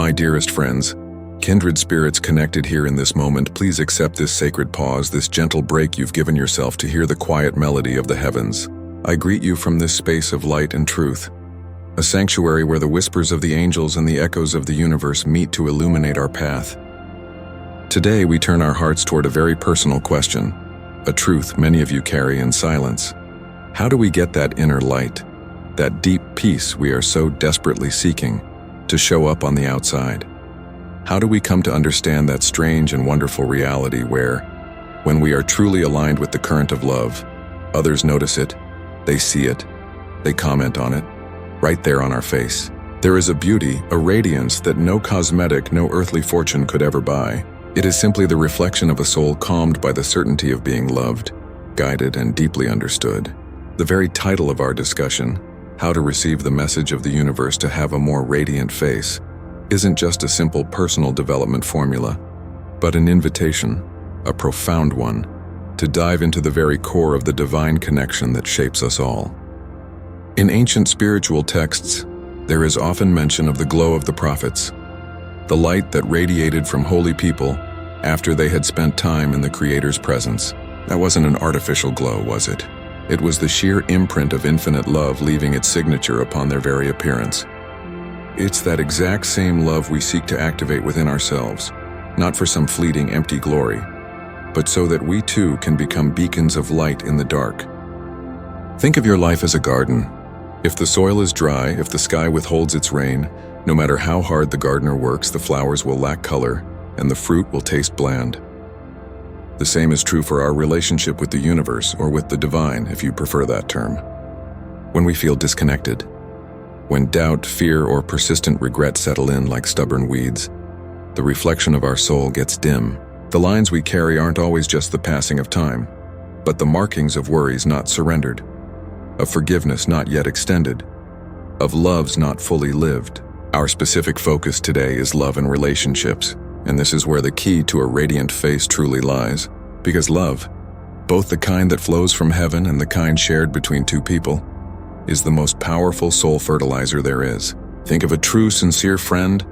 My dearest friends, kindred spirits connected here in this moment, please accept this sacred pause, this gentle break you've given yourself to hear the quiet melody of the heavens. I greet you from this space of light and truth, a sanctuary where the whispers of the angels and the echoes of the universe meet to illuminate our path. Today we turn our hearts toward a very personal question, a truth many of you carry in silence. How do we get that inner light, that deep peace we are so desperately seeking, to show up on the outside? How do we come to understand that strange and wonderful reality where, when we are truly aligned with the current of love, others notice it, they see it, they comment on it, right there on our face? There is a beauty, a radiance that no cosmetic, no earthly fortune could ever buy. It is simply the reflection of a soul calmed by the certainty of being loved, guided, and deeply understood. The very title of our discussion, How to Receive the Message of the Universe to Have a More Radiant Face, isn't just a simple personal development formula, but an invitation, a profound one, to dive into the very core of the divine connection that shapes us all. In ancient spiritual texts, there is often mention of the glow of the prophets, the light that radiated from holy people after they had spent time in the Creator's presence. That wasn't an artificial glow, was it? It was the sheer imprint of infinite love leaving its signature upon their very appearance. It's that exact same love we seek to activate within ourselves, not for some fleeting empty glory, but so that we too can become beacons of light in the dark. Think of your life as a garden. If the soil is dry, if the sky withholds its rain, no matter how hard the gardener works, the flowers will lack color and the fruit will taste bland. The same is true for our relationship with the universe, or with the divine, if you prefer that term. When we feel disconnected, when doubt, fear, or persistent regret settle in like stubborn weeds, the reflection of our soul gets dim. The lines we carry aren't always just the passing of time, but the markings of worries not surrendered, of forgiveness not yet extended, of loves not fully lived. Our specific focus today is love and relationships, and this is where the key to a radiant face truly lies, because love, both the kind that flows from heaven and the kind shared between two people, is the most powerful soul fertilizer there is. Think of a true, sincere friend,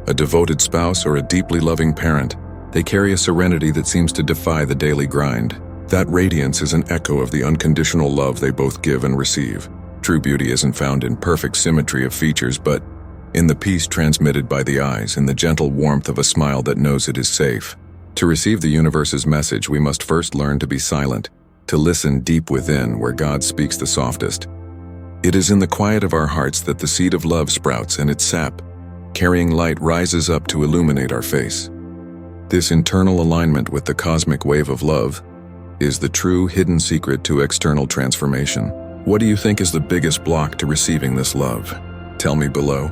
a devoted spouse, or a deeply loving parent. They carry a serenity that seems to defy the daily grind. That radiance is an echo of the unconditional love they both give and receive. True beauty isn't found in perfect symmetry of features, but in the peace transmitted by the eyes, in the gentle warmth of a smile that knows it is safe. To receive the universe's message, we must first learn to be silent, to listen deep within where God speaks the softest. It is in the quiet of our hearts that the seed of love sprouts, and its sap, carrying light, rises up to illuminate our face. This internal alignment with the cosmic wave of love is the true hidden secret to external transformation. What do you think is the biggest block to receiving this love? Tell me below.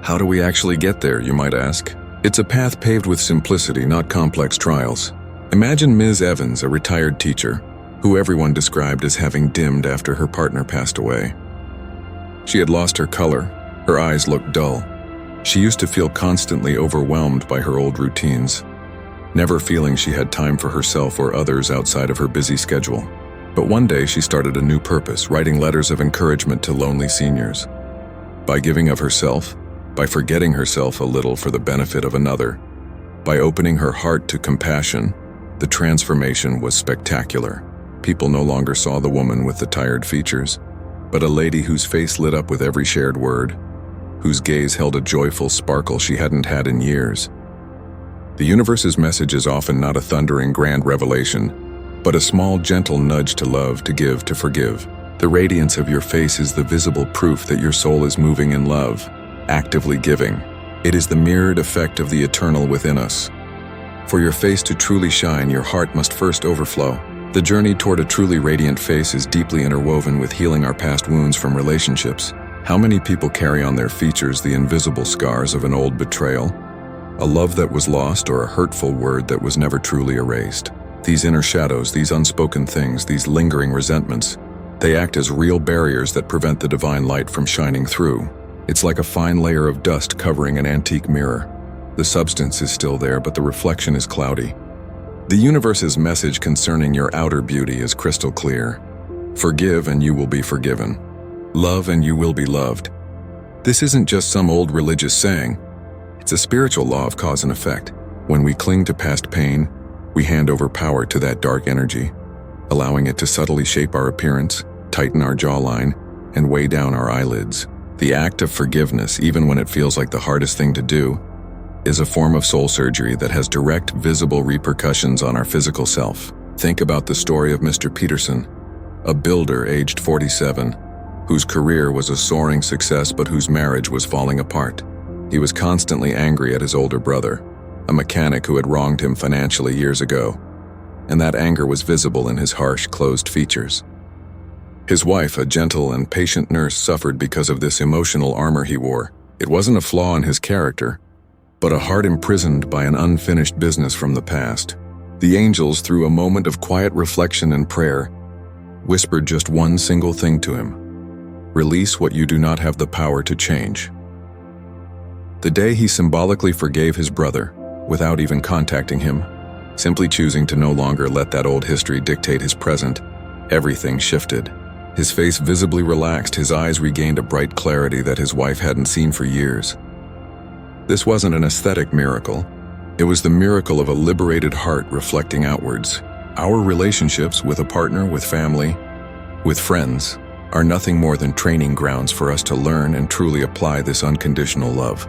How do we actually get there, you might ask? It's a path paved with simplicity, not complex trials. Imagine Ms. Evans, a retired teacher, who everyone described as having dimmed after her partner passed away. She had lost her color, her eyes looked dull. She used to feel constantly overwhelmed by her old routines, never feeling she had time for herself or others outside of her busy schedule. But one day she started a new purpose, writing letters of encouragement to lonely seniors. By giving of herself, by forgetting herself a little for the benefit of another, by opening her heart to compassion, the transformation was spectacular. People no longer saw the woman with the tired features, but a lady whose face lit up with every shared word, whose gaze held a joyful sparkle she hadn't had in years. The universe's message is often not a thundering grand revelation, but a small gentle nudge to love, to give, to forgive. The radiance of your face is the visible proof that your soul is moving in love, actively giving. It is the mirrored effect of the eternal within us. For your face to truly shine, your heart must first overflow. The journey toward a truly radiant face is deeply interwoven with healing our past wounds from relationships. How many people carry on their features the invisible scars of an old betrayal, a love that was lost, or a hurtful word that was never truly erased? These inner shadows, these unspoken things, these lingering resentments, they act as real barriers that prevent the divine light from shining through. It's like a fine layer of dust covering an antique mirror. The substance is still there, but the reflection is cloudy. The universe's message concerning your outer beauty is crystal clear. Forgive and you will be forgiven. Love and you will be loved. This isn't just some old religious saying. It's a spiritual law of cause and effect. When we cling to past pain, we hand over power to that dark energy, allowing it to subtly shape our appearance, tighten our jawline, and weigh down our eyelids. The act of forgiveness, even when it feels like the hardest thing to do, is a form of soul surgery that has direct, visible repercussions on our physical self. Think about the story of Mr. Peterson, a builder aged 47, whose career was a soaring success but whose marriage was falling apart. He was constantly angry at his older brother, a mechanic who had wronged him financially years ago, and that anger was visible in his harsh, closed features. His wife, a gentle and patient nurse, suffered because of this emotional armor he wore. It wasn't a flaw in his character, but a heart imprisoned by an unfinished business from the past. The angels, through a moment of quiet reflection and prayer, whispered just one single thing to him: release what you do not have the power to change. The day he symbolically forgave his brother, without even contacting him, simply choosing to no longer let that old history dictate his present, everything shifted. His face visibly relaxed, his eyes regained a bright clarity that his wife hadn't seen for years. This wasn't an aesthetic miracle. It was the miracle of a liberated heart reflecting outwards. Our relationships with a partner, with family, with friends, are nothing more than training grounds for us to learn and truly apply this unconditional love.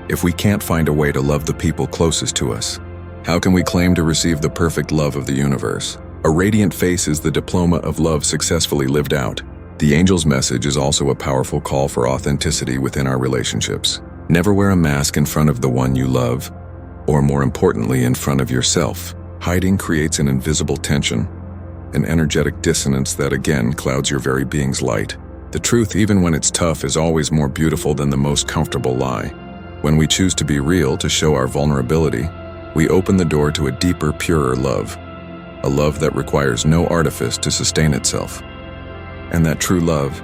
If we can't find a way to love the people closest to us, how can we claim to receive the perfect love of the universe? A radiant face is the diploma of love successfully lived out. The angel's message is also a powerful call for authenticity within our relationships. Never wear a mask in front of the one you love, or more importantly, in front of yourself. Hiding creates an invisible tension, an energetic dissonance that again clouds your very being's light. The truth, even when it's tough, is always more beautiful than the most comfortable lie. When we choose to be real, to show our vulnerability, we open the door to a deeper, purer love. A love that requires no artifice to sustain itself. And that true love,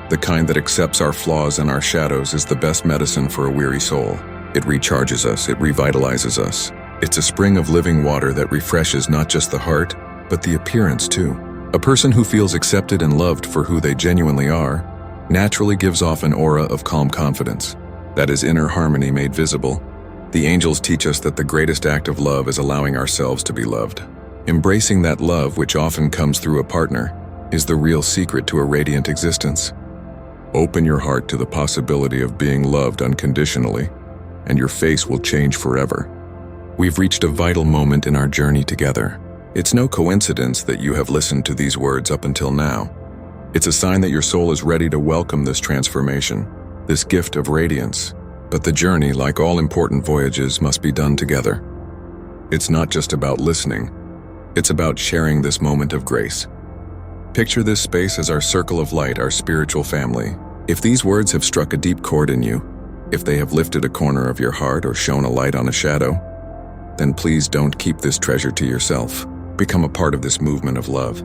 the kind that accepts our flaws and our shadows, is the best medicine for a weary soul. It recharges us, it revitalizes us. It's a spring of living water that refreshes not just the heart, but the appearance too. A person who feels accepted and loved for who they genuinely are naturally gives off an aura of calm confidence. That is inner harmony made visible. The angels teach us that the greatest act of love is allowing ourselves to be loved. Embracing that love, which often comes through a partner, is the real secret to a radiant existence. Open your heart to the possibility of being loved unconditionally, and your face will change forever. We've reached a vital moment in our journey together. It's no coincidence that you have listened to these words up until now. It's a sign that your soul is ready to welcome this transformation, this gift of radiance. But the journey, like all important voyages, must be done together. It's not just about listening. It's about sharing this moment of grace. Picture this space as our circle of light, our spiritual family. If these words have struck a deep chord in you, if they have lifted a corner of your heart or shone a light on a shadow, then please don't keep this treasure to yourself. Become a part of this movement of love.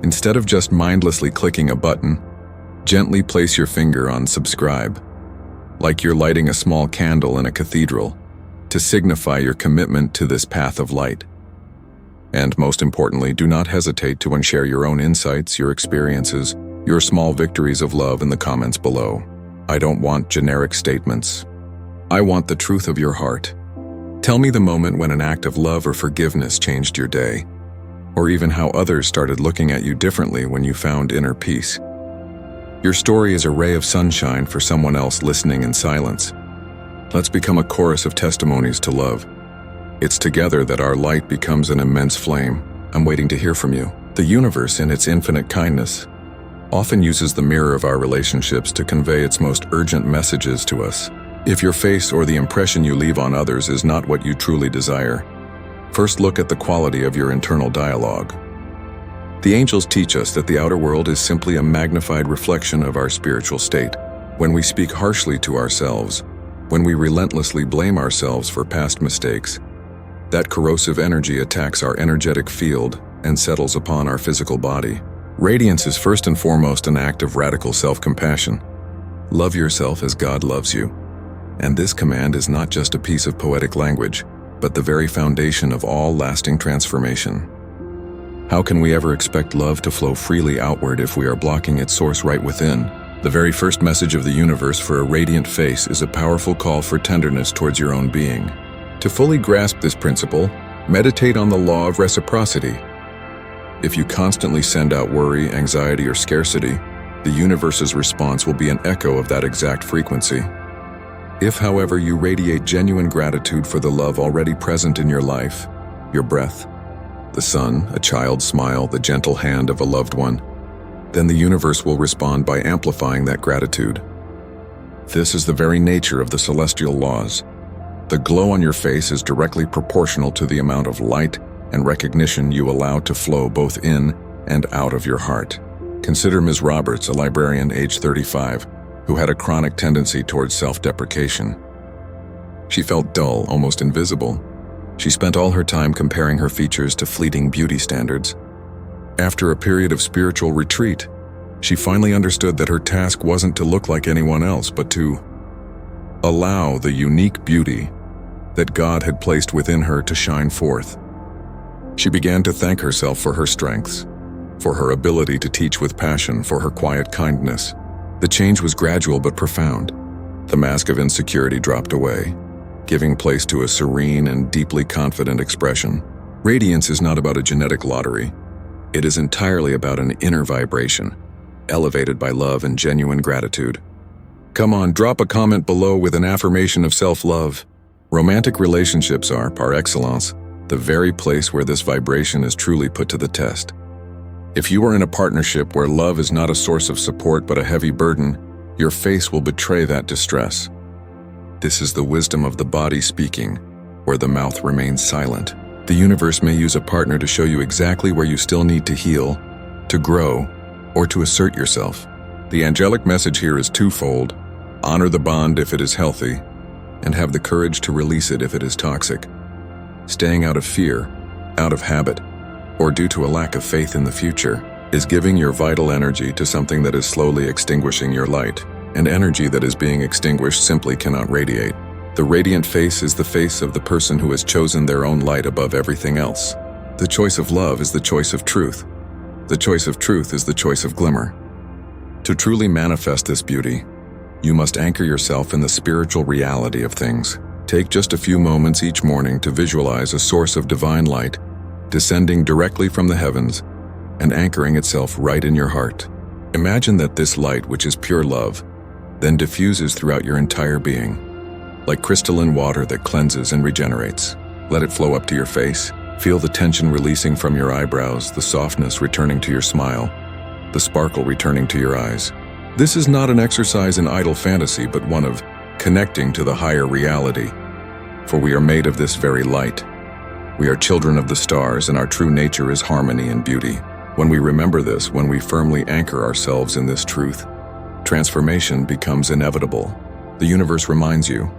Instead of just mindlessly clicking a button, gently place your finger on subscribe, like you're lighting a small candle in a cathedral, to signify your commitment to this path of light. And most importantly, do not hesitate to share your own insights, your experiences, your small victories of love in the comments below. I don't want generic statements. I want the truth of your heart. Tell me the moment when an act of love or forgiveness changed your day, or even how others started looking at you differently when you found inner peace. Your story is a ray of sunshine for someone else listening in silence. Let's become a chorus of testimonies to love. It's together that our light becomes an immense flame. I'm waiting to hear from you. The universe, in its infinite kindness, often uses the mirror of our relationships to convey its most urgent messages to us. If your face or the impression you leave on others is not what you truly desire, first look at the quality of your internal dialogue. The angels teach us that the outer world is simply a magnified reflection of our spiritual state. When we speak harshly to ourselves, when we relentlessly blame ourselves for past mistakes, that corrosive energy attacks our energetic field and settles upon our physical body. Radiance is first and foremost an act of radical self-compassion. Love yourself as God loves you. And this command is not just a piece of poetic language, but the very foundation of all lasting transformation. How can we ever expect love to flow freely outward if we are blocking its source right within? The very first message of the universe for a radiant face is a powerful call for tenderness towards your own being. To fully grasp this principle, meditate on the law of reciprocity. If you constantly send out worry, anxiety, or scarcity, the universe's response will be an echo of that exact frequency. If, however, you radiate genuine gratitude for the love already present in your life, your breath, the sun, a child's smile, the gentle hand of a loved one, then the universe will respond by amplifying that gratitude. This is the very nature of the celestial laws. The glow on your face is directly proportional to the amount of light and recognition you allow to flow both in and out of your heart. Consider Ms. Roberts, a librarian aged 35, who had a chronic tendency towards self-deprecation. She felt dull, almost invisible. She spent all her time comparing her features to fleeting beauty standards. After a period of spiritual retreat, she finally understood that her task wasn't to look like anyone else, but to allow the unique beauty that God had placed within her to shine forth. She began to thank herself for her strengths, for her ability to teach with passion, for her quiet kindness. The change was gradual but profound. The mask of insecurity dropped away, giving place to a serene and deeply confident expression. Radiance is not about a genetic lottery. It is entirely about an inner vibration, elevated by love and genuine gratitude. Come on, drop a comment below with an affirmation of self-love. Romantic relationships are, par excellence, the very place where this vibration is truly put to the test. If you are in a partnership where love is not a source of support but a heavy burden, your face will betray that distress. This is the wisdom of the body speaking, where the mouth remains silent. The universe may use a partner to show you exactly where you still need to heal, to grow, or to assert yourself. The angelic message here is twofold. Honor the bond if it is healthy, and have the courage to release it if it is toxic. Staying out of fear, out of habit, or due to a lack of faith in the future, is giving your vital energy to something that is slowly extinguishing your light, and energy that is being extinguished simply cannot radiate. The radiant face is the face of the person who has chosen their own light above everything else. The choice of love is the choice of truth. The choice of truth is the choice of glimmer. To truly manifest this beauty, you must anchor yourself in the spiritual reality of things. Take just a few moments each morning to visualize a source of divine light descending directly from the heavens and anchoring itself right in your heart. Imagine that this light, which is pure love, then diffuses throughout your entire being, like crystalline water that cleanses and regenerates. Let it flow up to your face. Feel the tension releasing from your eyebrows, the softness returning to your smile, the sparkle returning to your eyes. This is not an exercise in idle fantasy, but one of connecting to the higher reality. For we are made of this very light. We are children of the stars, and our true nature is harmony and beauty. When we remember this, when we firmly anchor ourselves in this truth, transformation becomes inevitable. The universe reminds you,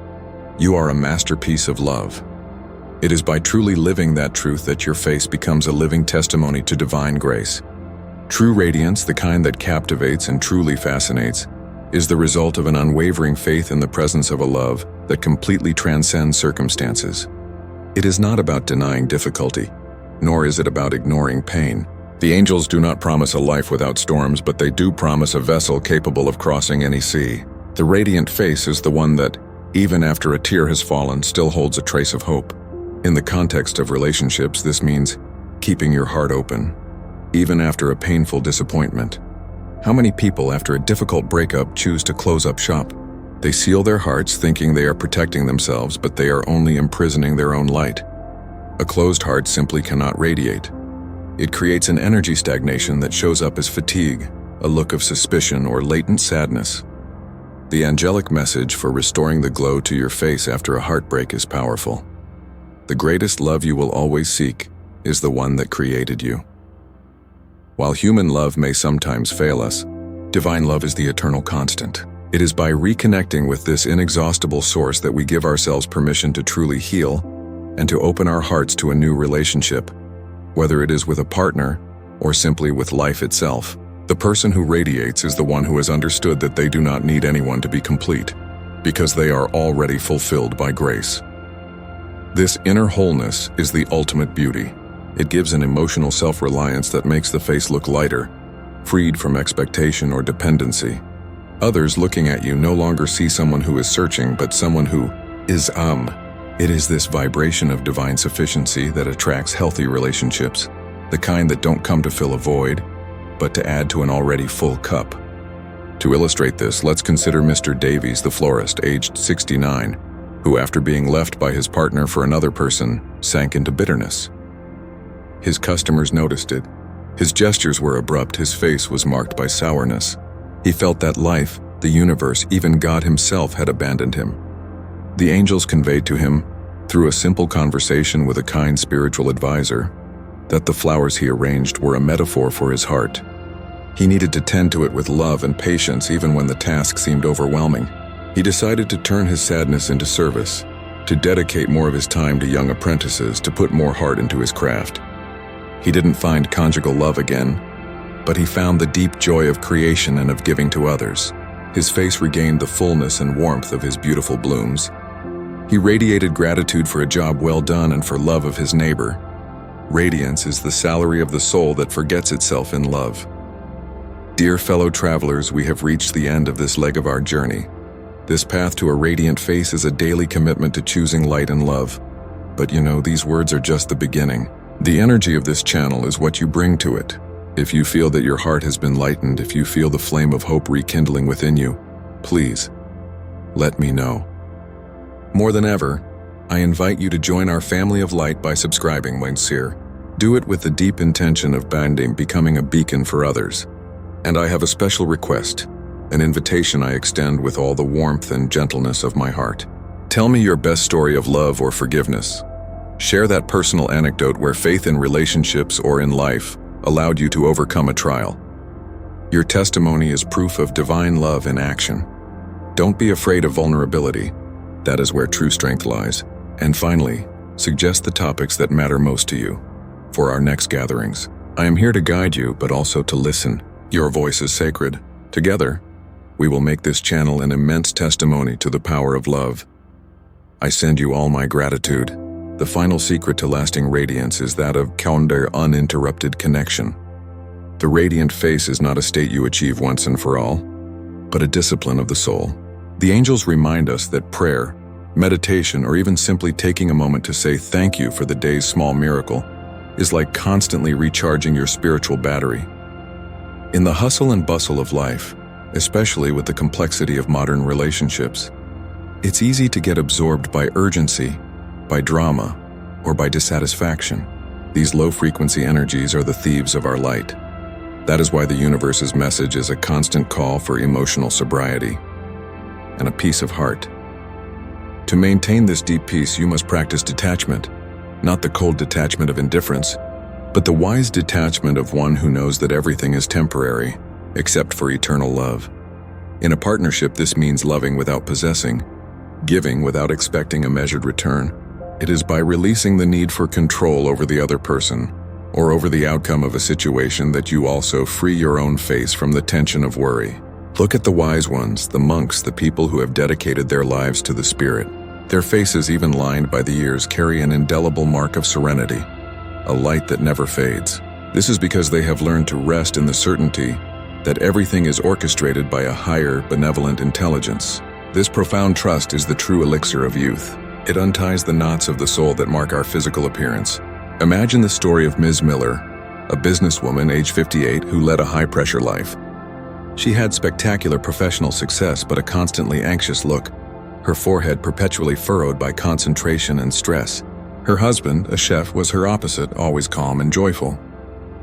you are a masterpiece of love. It is by truly living that truth that your face becomes a living testimony to divine grace. True radiance, the kind that captivates and truly fascinates, is the result of an unwavering faith in the presence of a love that completely transcends circumstances. It is not about denying difficulty, nor is it about ignoring pain. The angels do not promise a life without storms, but they do promise a vessel capable of crossing any sea. The radiant face is the one that, even after a tear has fallen, still holds a trace of hope. In the context of relationships, this means keeping your heart open, even after a painful disappointment. How many people, after a difficult breakup, choose to close up shop? They seal their hearts thinking they are protecting themselves, but they are only imprisoning their own light. A closed heart simply cannot radiate. It creates an energy stagnation that shows up as fatigue, a look of suspicion, or latent sadness. The angelic message for restoring the glow to your face after a heartbreak is powerful. The greatest love you will always seek is the one that created you. While human love may sometimes fail us, divine love is the eternal constant. It is by reconnecting with this inexhaustible source that we give ourselves permission to truly heal and to open our hearts to a new relationship, whether it is with a partner or simply with life itself. The person who radiates is the one who has understood that they do not need anyone to be complete, because they are already fulfilled by grace. This inner wholeness is the ultimate beauty. It gives an emotional self-reliance that makes the face look lighter, freed from expectation or dependency. Others looking at you no longer see someone who is searching, but someone who is. It is this vibration of divine sufficiency that attracts healthy relationships, the kind that don't come to fill a void, but to add to an already full cup. To illustrate this, let's consider Mr. Davies, the florist, aged 69, who, after being left by his partner for another person, sank into bitterness. His customers noticed it. His gestures were abrupt, his face was marked by sourness. He felt that life, the universe, even God himself had abandoned him. The angels conveyed to him, through a simple conversation with a kind spiritual advisor, that the flowers he arranged were a metaphor for his heart. He needed to tend to it with love and patience even when the task seemed overwhelming. He decided to turn his sadness into service, to dedicate more of his time to young apprentices, to put more heart into his craft. He didn't find conjugal love again, but he found the deep joy of creation and of giving to others. His face regained the fullness and warmth of his beautiful blooms. He radiated gratitude for a job well done and for love of his neighbor. Radiance is the salary of the soul that forgets itself in love. Dear fellow travelers, we have reached the end of this leg of our journey. This path to a radiant face is a daily commitment to choosing light and love. But these words are just the beginning. The energy of this channel is what you bring to it. If you feel that your heart has been lightened, if you feel the flame of hope rekindling within you, please, let me know. More than ever, I invite you to join our family of light by subscribing, Waynsir. Do it with the deep intention of becoming a beacon for others. And I have a special request, an invitation I extend with all the warmth and gentleness of my heart. Tell me your best story of love or forgiveness. Share that personal anecdote where faith in relationships or in life allowed you to overcome a trial. Your testimony is proof of divine love in action. Don't be afraid of vulnerability. That is where true strength lies. And finally, suggest the topics that matter most to you. For our next gatherings, I am here to guide you, but also to listen. Your voice is sacred. Together, we will make this channel an immense testimony to the power of love. I send you all my gratitude. The final secret to lasting radiance is that of uninterrupted connection. The radiant face is not a state you achieve once and for all, but a discipline of the soul. The angels remind us that prayer, meditation, or even simply taking a moment to say thank you for the day's small miracle is like constantly recharging your spiritual battery. In the hustle and bustle of life, especially with the complexity of modern relationships, it's easy to get absorbed by urgency, by drama, or by dissatisfaction. These low-frequency energies are the thieves of our light. That is why the universe's message is a constant call for emotional sobriety and a peace of heart. To maintain this deep peace, you must practice detachment, not the cold detachment of indifference, but the wise detachment of one who knows that everything is temporary, except for eternal love. In a partnership, this means loving without possessing, giving without expecting a measured return. It is by releasing the need for control over the other person, or over the outcome of a situation, that you also free your own face from the tension of worry. Look at the wise ones, the monks, the people who have dedicated their lives to the spirit. Their faces, even lined by the years, carry an indelible mark of serenity, a light that never fades. This is because they have learned to rest in the certainty that everything is orchestrated by a higher, benevolent intelligence. This profound trust is the true elixir of youth. It unties the knots of the soul that mark our physical appearance. Imagine the story of Ms. Miller, a businesswoman age 58 who led a high-pressure life. She had spectacular professional success, but a constantly anxious look, her forehead perpetually furrowed by concentration and stress. Her husband, a chef, was her opposite, always calm and joyful.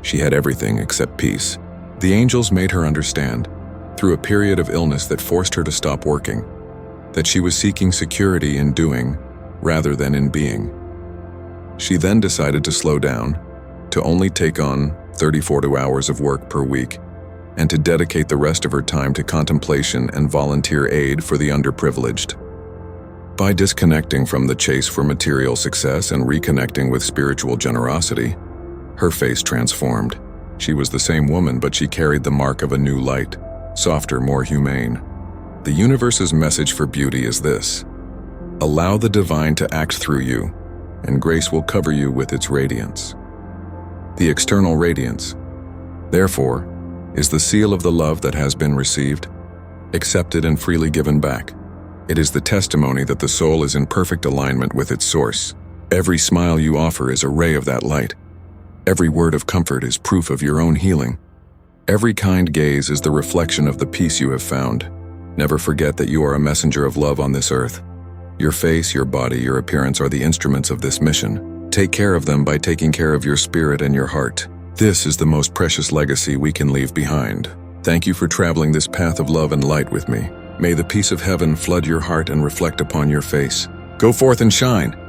She had everything except peace. The angels made her understand, through a period of illness that forced her to stop working, that she was seeking security in doing rather than in being. She then decided to slow down, to only take on 34 hours of work per week, and to dedicate the rest of her time to contemplation and volunteer aid for the underprivileged. By disconnecting from the chase for material success and reconnecting with spiritual generosity, her face transformed. She was the same woman, but she carried the mark of a new light, softer, more humane. The universe's message for beauty is this: allow the divine to act through you, and grace will cover you with its radiance. The external radiance, therefore, is the seal of the love that has been received, accepted and freely given back. It is the testimony that the soul is in perfect alignment with its source. Every smile you offer is a ray of that light. Every word of comfort is proof of your own healing. Every kind gaze is the reflection of the peace you have found. Never forget that you are a messenger of love on this earth. Your face, your body, your appearance are the instruments of this mission. Take care of them by taking care of your spirit and your heart. This is the most precious legacy we can leave behind. Thank you for traveling this path of love and light with me. May the peace of heaven flood your heart and reflect upon your face. Go forth and shine.